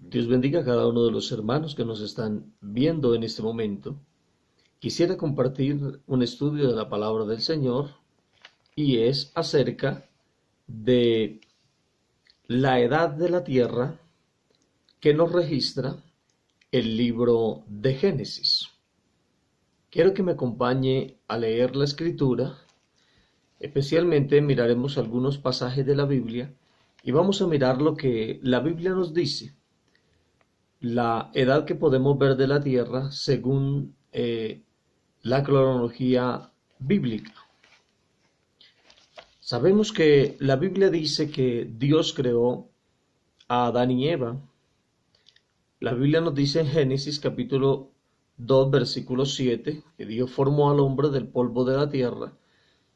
Dios bendiga a cada uno de los hermanos que nos están viendo en este momento. Quisiera compartir un estudio de la palabra del Señor y es acerca de la edad de la tierra que nos registra el libro de Génesis. Quiero que me acompañe a leer la escritura, especialmente miraremos algunos pasajes de la Biblia y vamos a mirar lo que la Biblia nos dice, la edad que podemos ver de la tierra según la cronología bíblica. Sabemos que la Biblia dice que Dios creó a Adán y Eva. La Biblia nos dice en Génesis capítulo 2 versículo 7 que Dios formó al hombre del polvo de la tierra,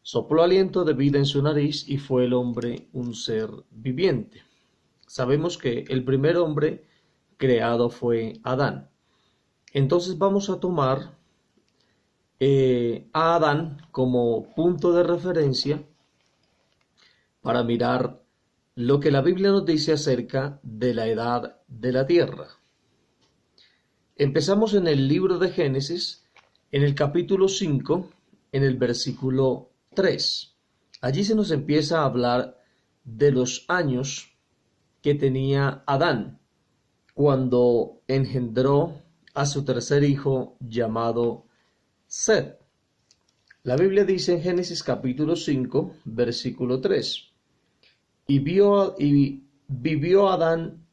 sopló aliento de vida en su nariz y fue el hombre un ser viviente. Sabemos que el primer hombre creado fue Adán. Entonces vamos a tomar a Adán como punto de referencia para mirar lo que la Biblia nos dice acerca de la edad de la tierra. Empezamos en el libro de Génesis, en el capítulo 5, en el versículo 3. Allí se nos empieza a hablar de los años que tenía Adán cuando engendró a su tercer hijo llamado Set. La Biblia dice en Génesis capítulo 5, versículo 3, y vivió Adán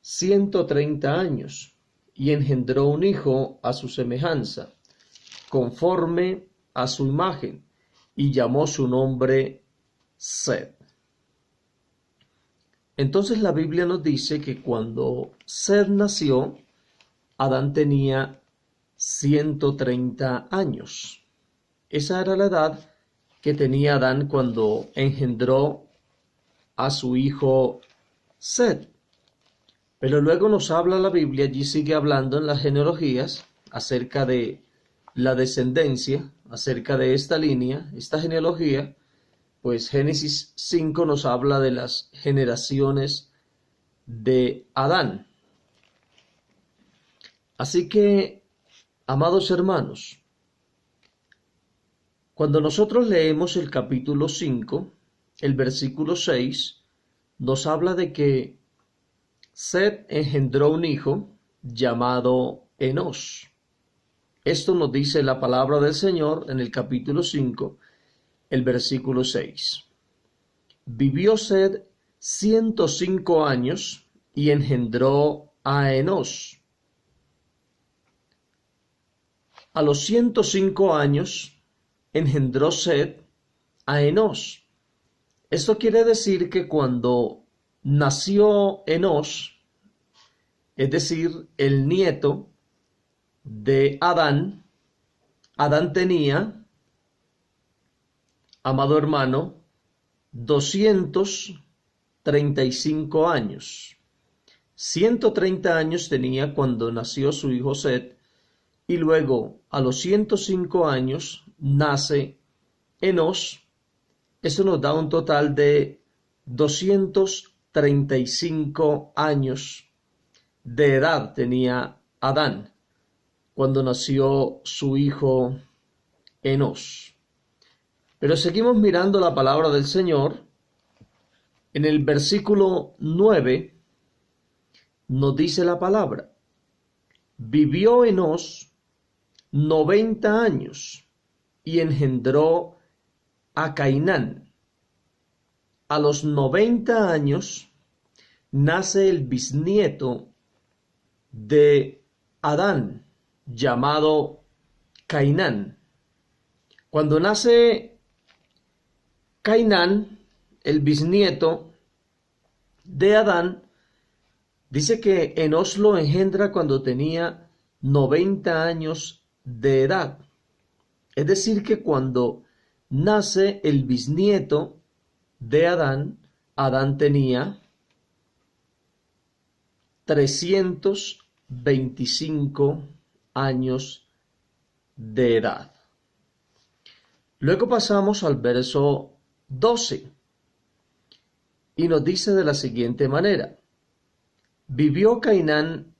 130 años, y engendró un hijo a su semejanza, conforme a su imagen, y llamó su nombre Set. Entonces la Biblia nos dice que cuando Set nació, Adán tenía 130 años. Esa era la edad que tenía Adán cuando engendró a su hijo Set. Pero luego nos habla la Biblia, allí sigue hablando en las genealogías acerca de la descendencia, acerca de esta línea, esta genealogía. Pues Génesis 5 nos habla de las generaciones de Adán. Así que, amados hermanos, cuando nosotros leemos el capítulo 5, el versículo 6, nos habla de que Set engendró un hijo llamado Enos. Esto nos dice la palabra del Señor en el capítulo 5, el versículo 6. Vivió Set 105 años y engendró a Enos. A los 105 años engendró Set a Enos. Esto quiere decir que cuando nació Enos, es decir, el nieto de Adán, Adán tenía, amado hermano, 235 años. 130 años tenía cuando nació su hijo Set, y luego a los 105 años nace Enos. Eso nos da un total de 235 años de edad tenía Adán cuando nació su hijo Enos. Pero seguimos mirando la palabra del Señor. En el versículo 9 nos dice la palabra: vivió Enos 90 años y engendró a Cainán. A los 90 años nace el bisnieto de Adán, llamado Cainán. Cuando nace Cainán, el bisnieto de Adán, dice que Enos lo engendra cuando tenía 90 años de edad. Es decir, que cuando nace el bisnieto de Adán, Adán tenía 325 años de edad. Luego pasamos al verso 12 y nos dice de la siguiente manera: Vivió Cainán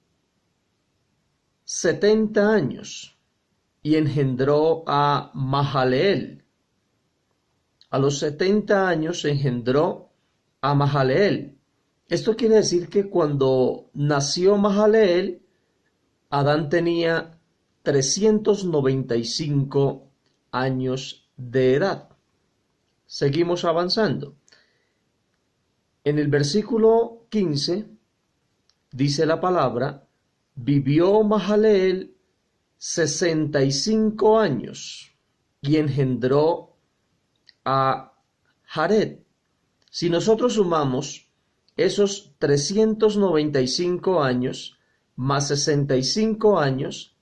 70 años y engendró a Mahalaleel. A los 70 años engendró a Mahalaleel. Esto quiere decir que cuando nació Mahalaleel, Adán tenía 395 años de edad. Seguimos avanzando. En el versículo 15 dice la palabra: vivió Mahalaleel 65 años y engendró a Jared. Si nosotros sumamos esos 395 años más 65 años,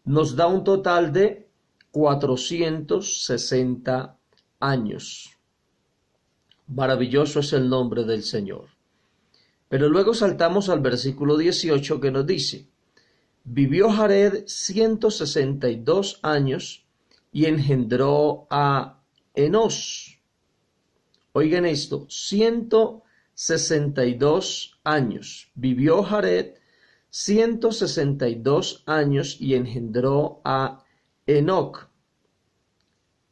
nos da un total de 460 años. Maravilloso es el nombre del Señor. Pero luego saltamos al versículo 18 que nos dice: vivió Jared 162 años y engendró a Enos. Oigan esto, 162 años. Vivió Jared 162 años y engendró a Enoc.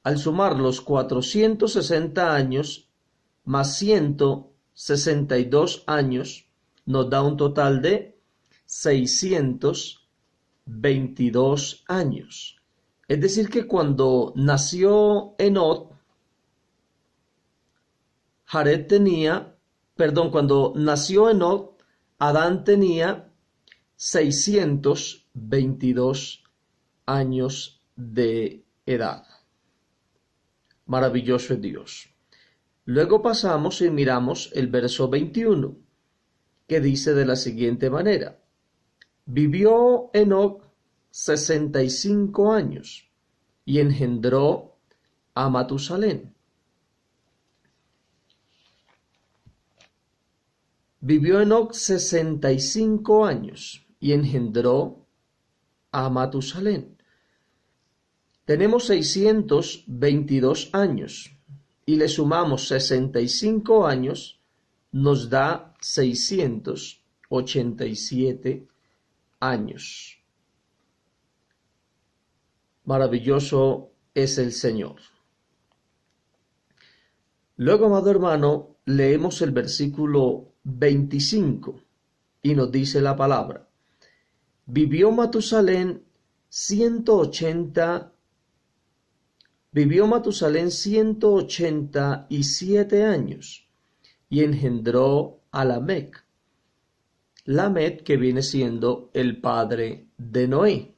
Al sumar los 460 años más 162 años, nos da un total de 622 años. Es decir que cuando nació Enoc, cuando nació Enoc, Adán tenía 622 años de edad. Maravilloso es Dios. Luego pasamos y miramos el verso 21, que dice de la siguiente manera: vivió Enoc 65 años y engendró a Matusalén. Vivió Enoc 65 años y engendró a Matusalén. Tenemos 622 años y le sumamos 65 años, nos da 687 años. Maravilloso es el Señor. Luego, amado hermano, leemos el versículo 25 y nos dice la palabra: vivió Matusalén 187 años y engendró a Lamec. Lamec, que viene siendo el padre de Noé.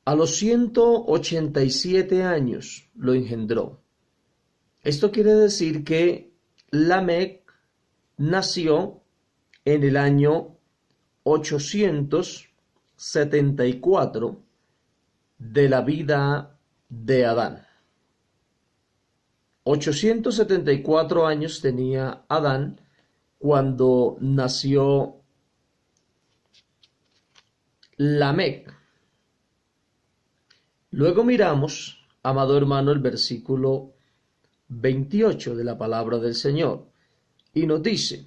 A los 187 años lo engendró. Esto quiere decir que Lamec nació en el año 874 de la vida de Adán. 874 años tenía Adán cuando nació Lamec. Luego miramos, amado hermano, el versículo 28 de la palabra del Señor, y nos dice: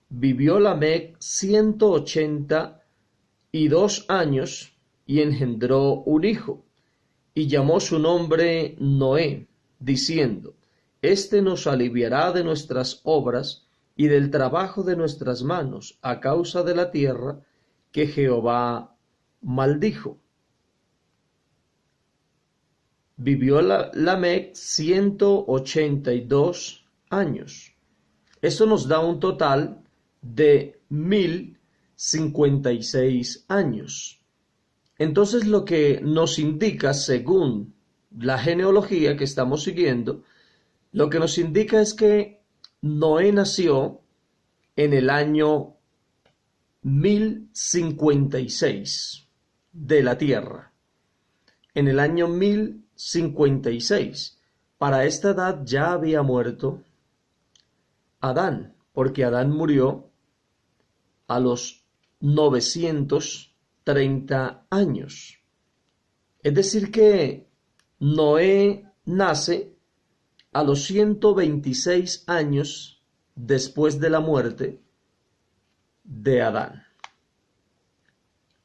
vivió Lamec 182 años y engendró un hijo, y llamó su nombre Noé, diciendo: este nos aliviará de nuestras obras y del trabajo de nuestras manos, a causa de la tierra que Jehová maldijo. Vivió Lamec 182 años. Esto nos da un total de 1056 años. Entonces, lo que nos indica, según la genealogía que estamos siguiendo, lo que nos indica es que Noé nació en el año 1056 de la tierra. En el año 1056. Para esta edad ya había muerto Adán, porque Adán murió a los 930 años. Es decir que Noé nace a los 126 años después de la muerte de Adán.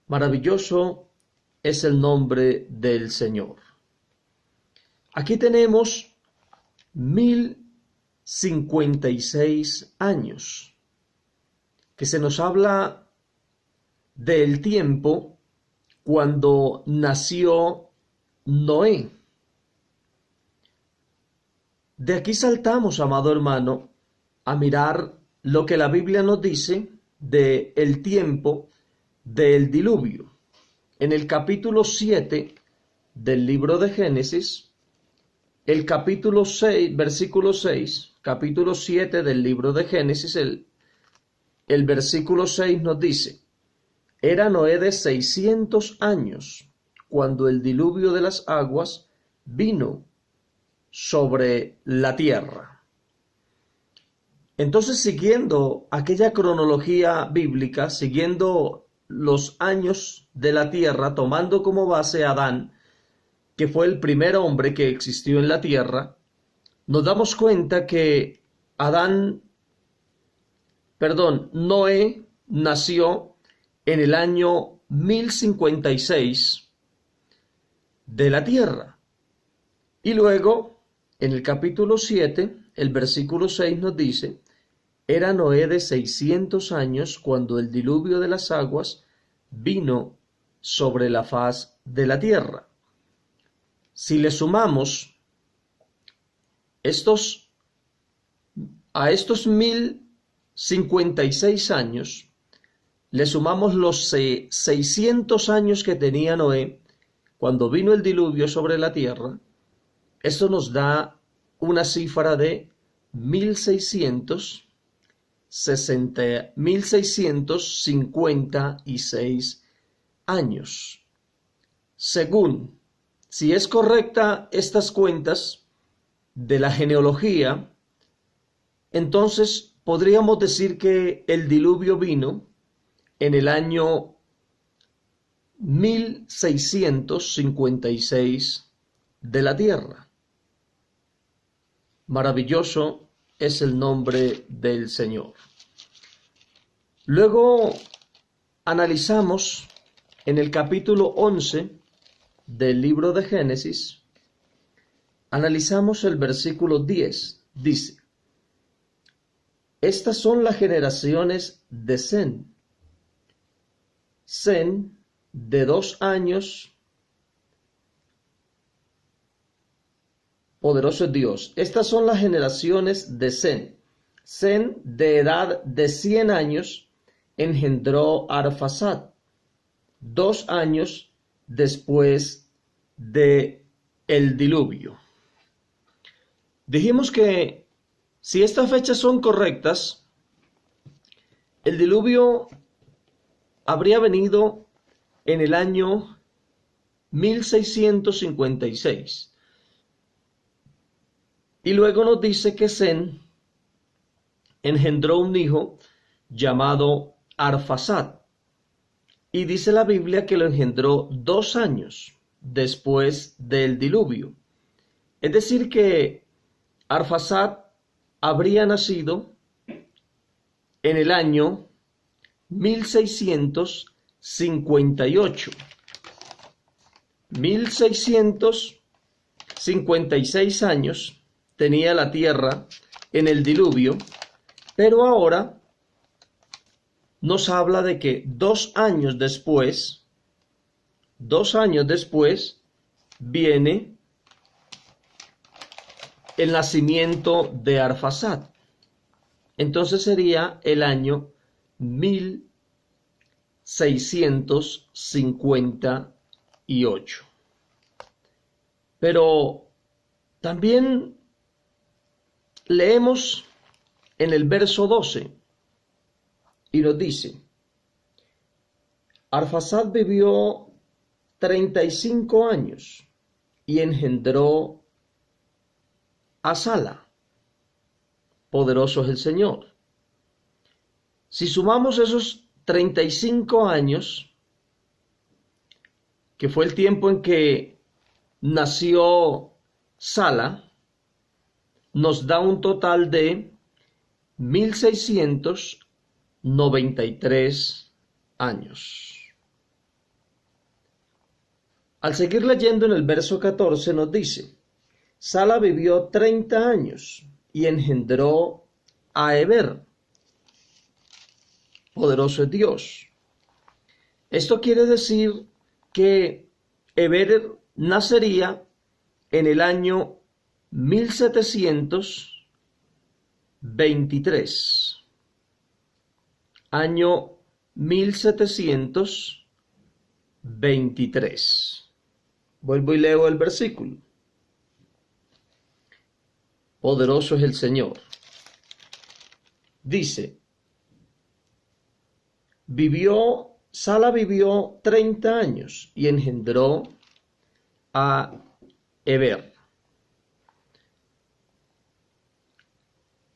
Maravilloso es el nombre del Señor. Aquí tenemos 1056 años, que se nos habla del tiempo cuando nació Noé. De aquí saltamos, amado hermano, a mirar lo que la Biblia nos dice del tiempo del diluvio. En el capítulo 7 del libro de Génesis, el capítulo 6, versículo 6, capítulo 7 del libro de Génesis, el versículo 6 nos dice: era Noé de 600 años cuando el diluvio de las aguas vino sobre la tierra. Entonces, siguiendo aquella cronología bíblica, siguiendo los años de la tierra, tomando como base a Adán, que fue el primer hombre que existió en la tierra, nos damos cuenta que Noé nació en el año 1056 de la tierra. Y luego, en el capítulo 7, el versículo 6 nos dice: era Noé de 600 años cuando el diluvio de las aguas vino sobre la faz de la tierra. Si le sumamos a estos 1056 años, le sumamos los 600 años que tenía Noé cuando vino el diluvio sobre la tierra, esto nos da una cifra de 1656 años. Según, si es correcta estas cuentas de la genealogía, entonces podríamos decir que el diluvio vino en el año 1656 de la tierra. Maravilloso es el nombre del Señor. Luego analizamos en el capítulo 11 del libro de Génesis, analizamos el versículo 10. Dice: estas son las generaciones de Sem. Sem, de 2 años. Poderoso es Dios. Estas son las generaciones de Sem. Sem, de edad de 100 años, engendró a Arfaxad 2 años después de el diluvio. Dijimos que si estas fechas son correctas, el diluvio habría venido en el año 1656. Y luego nos dice que Sem engendró un hijo llamado Arfaxad. Y dice la Biblia que lo engendró 2 años después del diluvio. Es decir que Arfaxad habría nacido en el año 1658. 1656 años tenía la tierra en el diluvio, pero ahora nos habla de que 2 años después, viene el nacimiento de Arfaxad. Entonces sería el año 1658. Pero también leemos en el verso 12 y nos dice: Arfaxad vivió 35 años y engendró a Sala. Poderoso es el Señor. Si sumamos esos 35 años, que fue el tiempo en que nació Sala, nos da un total de 1693 años. Al seguir leyendo en el verso 14 nos dice, Sala vivió 30 años y engendró a Heber. Poderoso es Dios. Esto quiere decir que Heber nacería en el año 1723. Año 1723. Vuelvo y leo el versículo. Poderoso es el Señor. Dice, Sala vivió 30 años y engendró a Heber.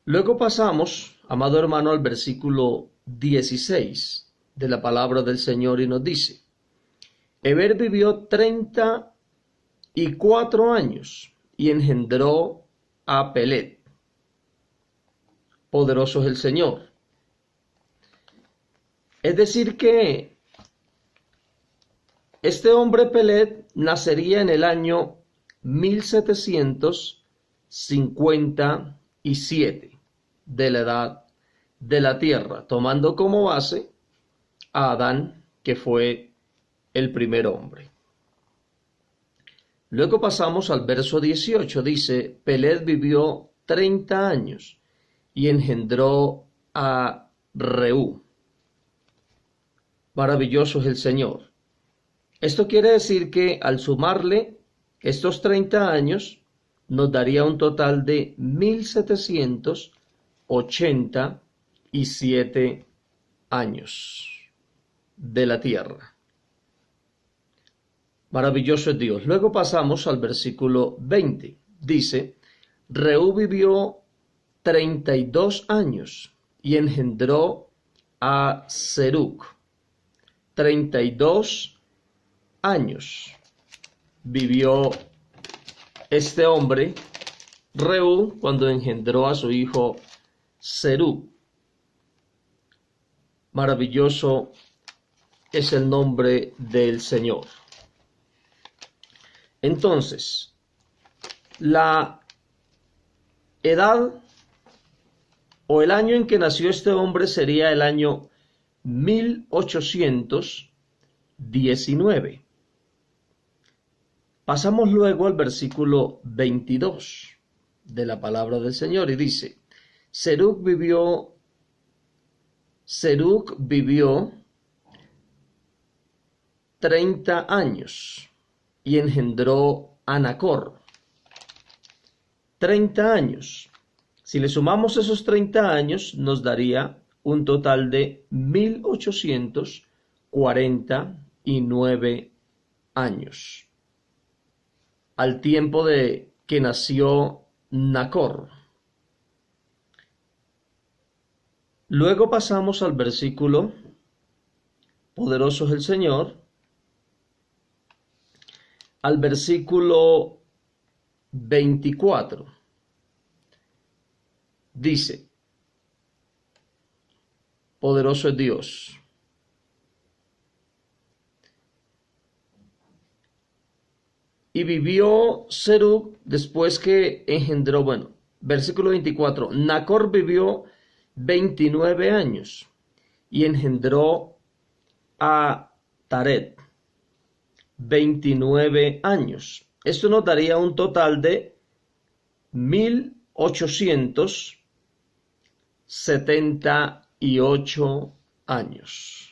Luego pasamos, amado hermano, al versículo 16 de la palabra del Señor y nos dice, Heber vivió 34 años y engendró a Pelet. Poderoso es el Señor. Es decir que este hombre Pelet nacería en el año 1757 de la edad de la tierra, tomando como base a Adán, que fue el primer hombre. Luego pasamos al verso 18, dice, Pelet vivió 30 años y engendró a Reú. Maravilloso es el Señor. Esto quiere decir que al sumarle estos 30 años, nos daría un total de 1787 años de la tierra. Maravilloso es Dios. Luego pasamos al versículo 20. Dice, Reú vivió 32 años y engendró a Serug. 32 años vivió este hombre, Reú, cuando engendró a su hijo Serug. Maravilloso es el nombre del Señor. Entonces, la edad o el año en que nació este hombre sería el año 1819. Pasamos luego al versículo 22 de la palabra del Señor y dice, Serug vivió 30 años y engendró a Nacor. 30 años. Si le sumamos esos 30 años, nos daría un total de 1849 años. Al tiempo de que nació Nacor. Luego pasamos al versículo, poderoso es el Señor, al versículo 24. Dice, poderoso es Dios. Y vivió Serug después que engendró, versículo 24, Nacor vivió 29 años y engendró a Taret. 29 años. Esto nos daría un total de 1878 años.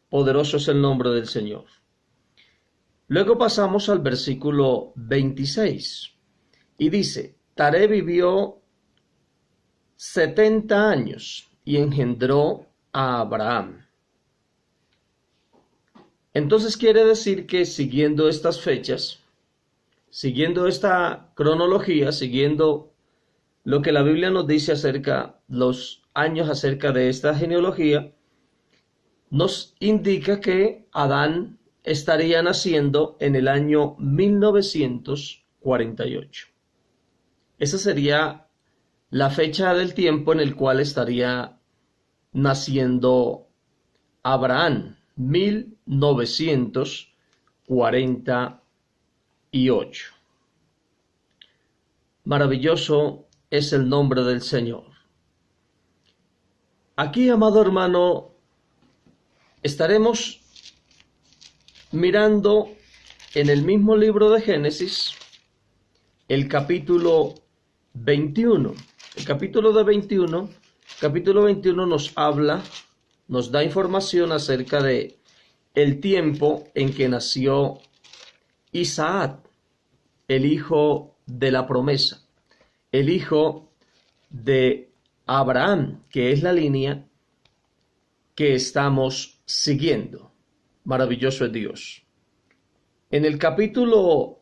Poderoso es el nombre del Señor. Luego pasamos al versículo 26 y dice, Taré vivió 70 años y engendró a Abraham. Entonces quiere decir que siguiendo estas fechas, siguiendo esta cronología, siguiendo lo que la Biblia nos dice acerca los años acerca de esta genealogía, nos indica que Adán estaría naciendo en el año 1948. Esa sería la fecha del tiempo en el cual estaría naciendo Abraham, 1948. Maravilloso es el nombre del Señor. Aquí, amado hermano, estaremos mirando en el mismo libro de Génesis el capítulo 21. El capítulo 21 nos habla, nos da información acerca de el tiempo en que nació Isaac, el hijo de la promesa, el hijo de Abraham, que es la línea que estamos siguiendo. Maravilloso es Dios. En el capítulo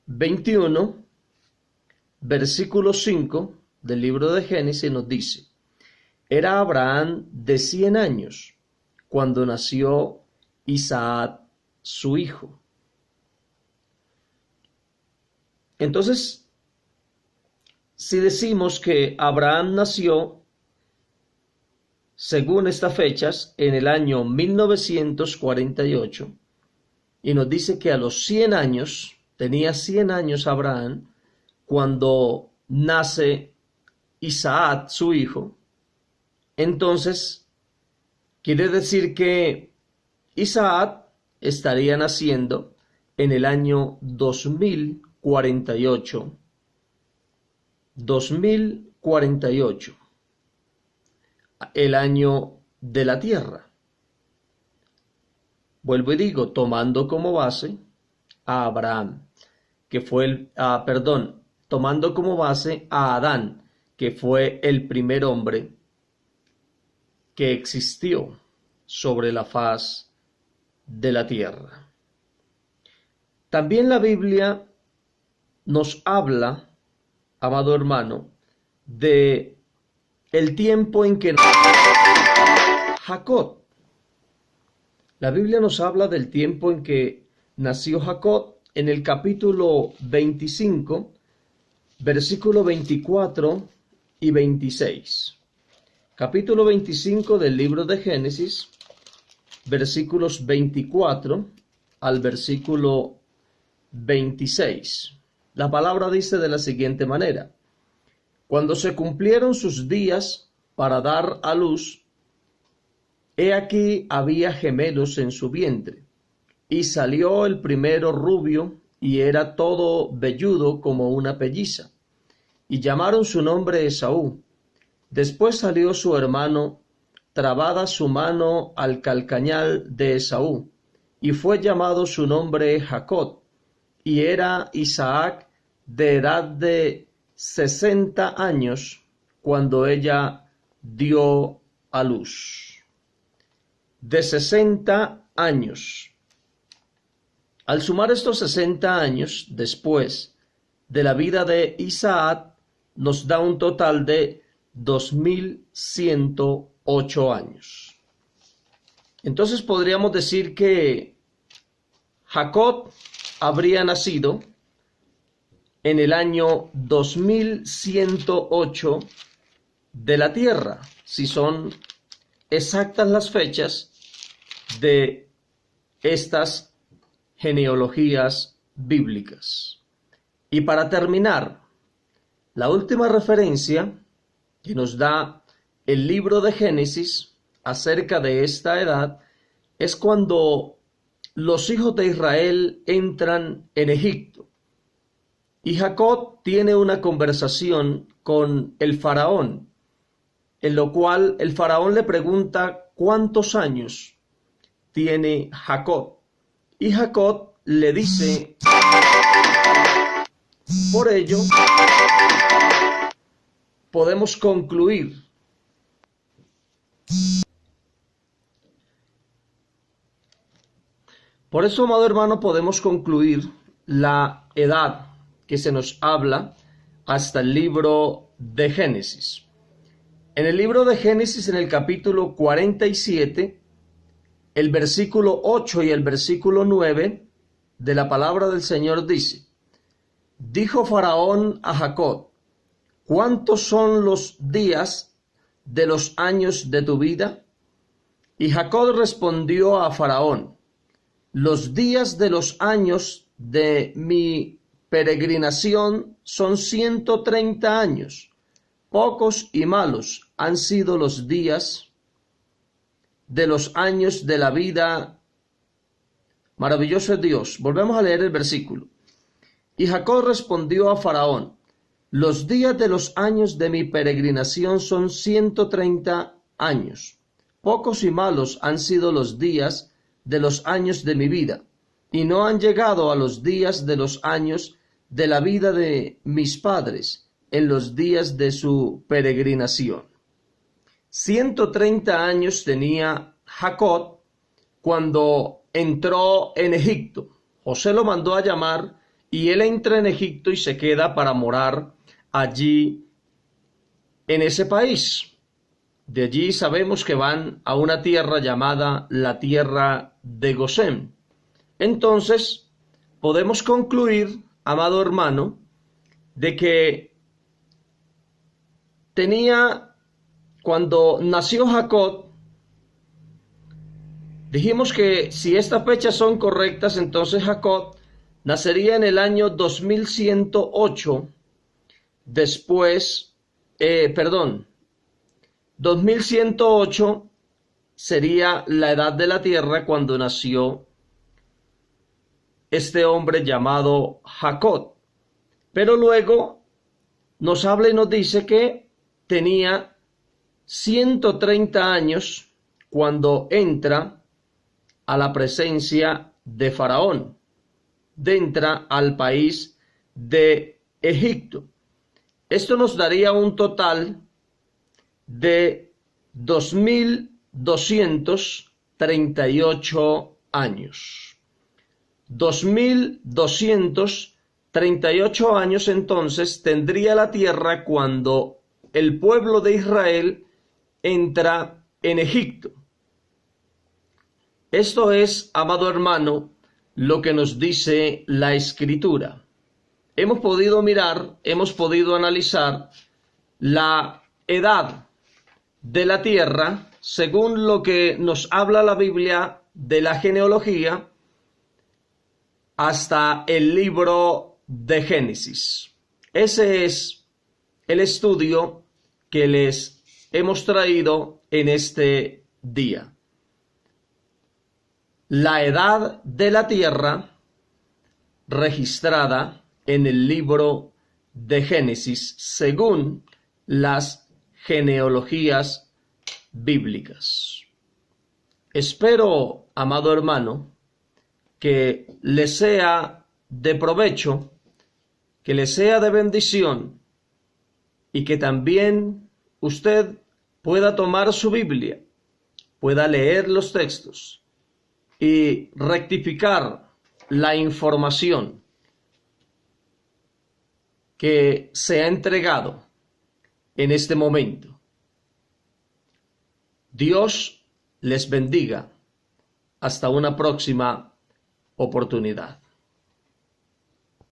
21, versículo 5 del libro de Génesis nos dice: era Abraham de 100 años cuando nació Isaac, su hijo. Entonces, si decimos que Abraham nació, según estas fechas, en el año 1948, y nos dice que a los 100 años, tenía 100 años Abraham, cuando nace Isaac, su hijo, entonces quiere decir que Isaac estaría naciendo en el año 2048. 2048, el año de la tierra. Vuelvo y digo, tomando como base a Abraham, que fue tomando como base a Adán, que fue el primer hombre que existió sobre la faz de la tierra. También la Biblia nos habla, amado hermano, de el tiempo en que Jacob. La Biblia nos habla del tiempo en que nació Jacob en el capítulo 25, versículo 24 y 26. Capítulo 25 del libro de Génesis, versículos 24 al versículo 26. La palabra dice de la siguiente manera: cuando se cumplieron sus días para dar a luz, he aquí había gemelos en su vientre, y salió el primero rubio, y era todo velludo como una pelliza, y llamaron su nombre Esaú. Después salió su hermano, trabada su mano al calcañal de Esaú, y fue llamado su nombre Jacob, y era Isaac de edad de 60 años cuando ella dio a luz. De 60 años. Al sumar estos 60 años después de la vida de Isaac, nos da un total de 2108 años. Entonces podríamos decir que Jacob habría nacido en el año 2108 de la tierra, si son exactas las fechas de estas genealogías bíblicas. Y para terminar, la última referencia que nos da el libro de Génesis acerca de esta edad es cuando los hijos de Israel entran en Egipto. Y Jacob tiene una conversación con el faraón, en lo cual el faraón le pregunta cuántos años tiene Jacob. Y Jacob le dice: por ello, podemos concluir Por eso, amado hermano, podemos concluir la edad que se nos habla hasta el libro de Génesis. En el libro de Génesis, en el capítulo 47, el versículo 8 y el versículo 9 de la palabra del Señor dice: Dijo Faraón a Jacob: ¿cuántos son los días de los años de tu vida? Y Jacob respondió a Faraón: los días de los años de mi peregrinación son 130 años. Pocos y malos han sido los días de los años de la vida. Maravilloso es Dios. Volvemos a leer el versículo. Y Jacob respondió a Faraón: los días de los años de mi peregrinación son 130 años. Pocos y malos han sido los días de los años de mi vida, y no han llegado a los días de los años de la vida de mis padres en los días de su peregrinación. 130 años tenía Jacob cuando entró en Egipto. José lo mandó a llamar y él entra en Egipto y se queda para morar allí en ese país. De allí sabemos que van a una tierra llamada la tierra de Gosén. Entonces, podemos concluir, amado hermano, de que cuando nació Jacob, dijimos que si estas fechas son correctas, entonces Jacob nacería en el año 2108, 2108 sería la edad de la tierra cuando nació este hombre llamado Jacob. Pero luego nos habla y nos dice que tenía 130 años cuando entra a la presencia de Faraón, entra al país de Egipto. Esto nos daría un total de 2238 años. 2238 años entonces tendría la tierra cuando el pueblo de Israel entra en Egipto. Esto es, amado hermano, lo que nos dice la Escritura. Hemos podido mirar, hemos podido analizar la edad de la tierra según lo que nos habla la Biblia de la genealogía hasta el libro de Génesis. Ese es el estudio que les hemos traído en este día. La edad de la tierra registrada en el libro de Génesis según las genealogías bíblicas. Espero, amado hermano, que le sea de provecho, que le sea de bendición y que también usted pueda tomar su Biblia, pueda leer los textos y rectificar la información que se ha entregado en este momento. Dios les bendiga. Hasta una próxima oportunidad.